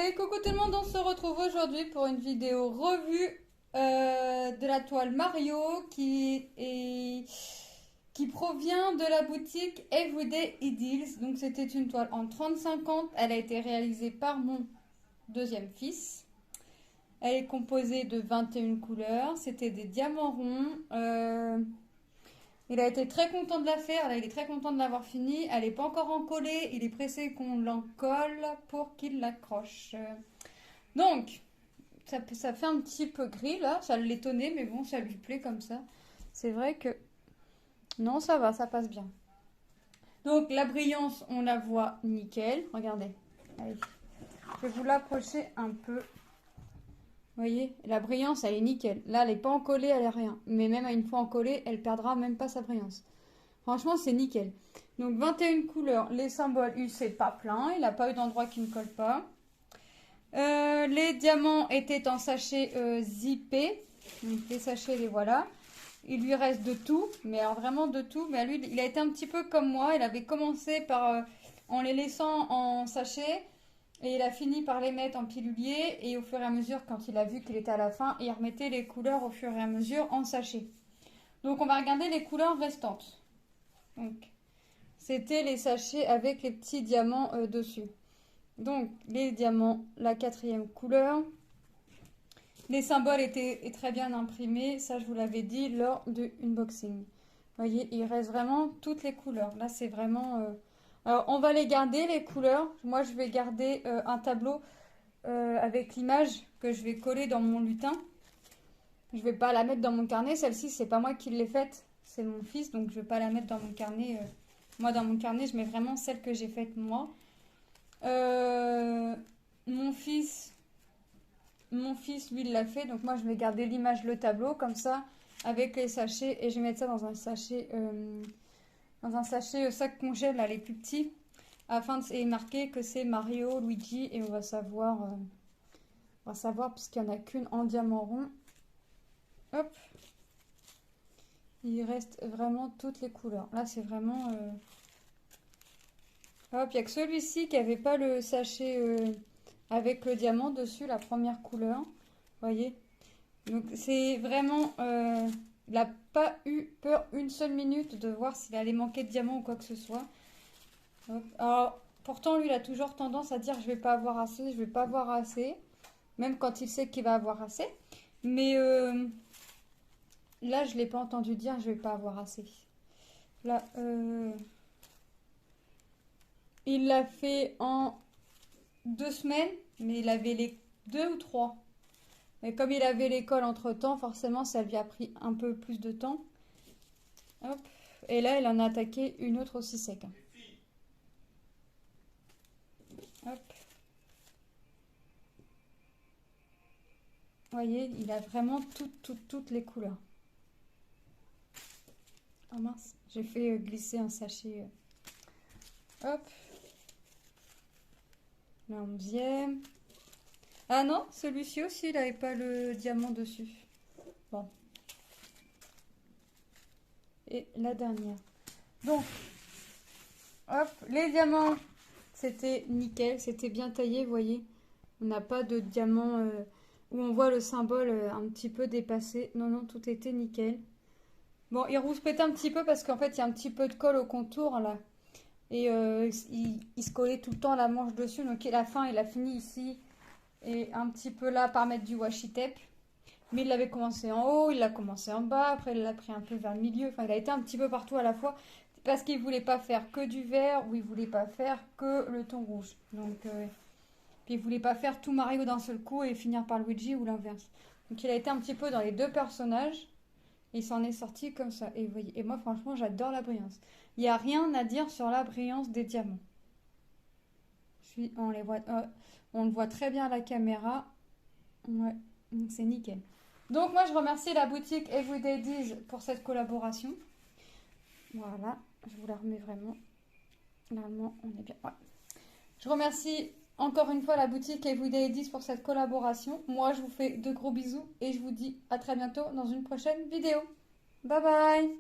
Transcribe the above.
Et coucou tout le monde, on se retrouve aujourd'hui pour une vidéo revue de la toile Mario qui provient de la boutique Everyday Ideals. Donc c'était une toile en 30-50, elle a été réalisée par mon deuxième fils. Elle est composée de 21 couleurs, c'était des diamants ronds. Il a été très content de la faire, là il est très content de l'avoir fini. Elle n'est pas encore encollée, il est pressé qu'on l'encolle pour qu'il l'accroche. Donc, ça fait un petit peu gris là, ça l'étonnait, mais bon, ça lui plaît comme ça. C'est vrai que... Non, ça va, ça passe bien. Donc, la brillance, on la voit nickel. Regardez. Allez. Je vais vous l'approcher un peu. Vous voyez, la brillance, elle est nickel. Là, elle n'est pas encollée, elle est rien. Mais même une fois encollée, elle perdra même pas sa brillance. Franchement, c'est nickel. Donc, 21 couleurs. Les symboles, c'est pas plein. Il n'a pas eu d'endroit qui ne colle pas. Les diamants étaient en sachet zippé. Donc, les sachets, les voilà. Il lui reste de tout, mais alors vraiment de tout. Mais lui, il a été un petit peu comme moi. Il avait commencé par en les laissant en sachet. Et il a fini par les mettre en pilulier. Et au fur et à mesure, quand il a vu qu'il était à la fin, il remettait les couleurs au fur et à mesure en sachet. Donc on va regarder les couleurs restantes. Donc c'était les sachets avec les petits diamants dessus. Donc les diamants, la 4e couleur. Les symboles étaient très bien imprimés, ça je vous l'avais dit lors de unboxing. Vous voyez, il reste vraiment toutes les couleurs. Là c'est vraiment... Alors on va les garder les couleurs. Moi je vais garder un tableau avec l'image que je vais coller dans mon lutin. Je ne vais pas la mettre dans mon carnet. Celle-ci c'est pas moi qui l'ai faite, c'est mon fils, donc je ne vais pas la mettre dans mon carnet. Moi dans mon carnet je mets vraiment celle que j'ai faite moi. Mon fils, lui, il l'a fait. Donc moi, je vais garder l'image, le tableau, comme ça, avec les sachets. Et je vais mettre ça dans un sachet sac congèle, là, les plus petits. Afin de marquer que c'est Mario, Luigi. Et on va savoir puisqu'il n'y en a qu'une en diamant rond. Hop. Il reste vraiment toutes les couleurs. Là, c'est vraiment... Hop, il n'y a que celui-ci qui n'avait pas le sachet avec le diamant dessus, la première couleur. Vous voyez? Donc c'est vraiment... il n'a pas eu peur une seule minute de voir s'il allait manquer de diamant ou quoi que ce soit. Hop. Alors, pourtant, lui, il a toujours tendance à dire je vais pas avoir assez, je vais pas avoir assez. Même quand il sait qu'il va avoir assez. Mais là, je ne l'ai pas entendu dire je vais pas avoir assez. Là, il l'a fait en 2 semaines, mais il avait les 2 ou 3. Mais comme il avait l'école entre-temps, forcément, ça lui a pris un peu plus de temps. Hop. Et là, il en a attaqué une autre aussi sec. Hop. Vous voyez, il a vraiment toutes les couleurs. Oh mince, j'ai fait glisser un sachet. Hop. La 11e. Ah non, celui-ci aussi, il n'avait pas le diamant dessus. Bon. Et la dernière. Donc, hop, les diamants, c'était nickel, c'était bien taillé, vous voyez. On n'a pas de diamant où on voit le symbole un petit peu dépassé. Non, non, tout était nickel. Bon, il rouspétait un petit peu parce qu'en fait, il y a un petit peu de colle au contour, là. Et il se collait tout le temps la manche dessus. Donc, à la fin, il a fini ici. Et un petit peu là par mettre du washi tape. Mais il l'avait commencé en haut, il l'a commencé en bas, après il l'a pris un peu vers le milieu. Enfin, il a été un petit peu partout à la fois. Parce qu'il voulait pas faire que du vert ou il voulait pas faire que le ton rouge. Donc, puis il voulait pas faire tout Mario d'un seul coup et finir par Luigi ou l'inverse. Donc il a été un petit peu dans les deux personnages. Et il s'en est sorti comme ça. Et, vous voyez, et moi, franchement, j'adore la brillance. Il n'y a rien à dire sur la brillance des diamants. On le voit très bien à la caméra. Ouais, c'est nickel. Donc moi je remercie la boutique Everyday Deals pour cette collaboration. Voilà, je vous la remets vraiment. Normalement on est bien. Ouais. Je remercie encore une fois la boutique Everyday Deals pour cette collaboration. Moi je vous fais de gros bisous et je vous dis à très bientôt dans une prochaine vidéo. Bye bye.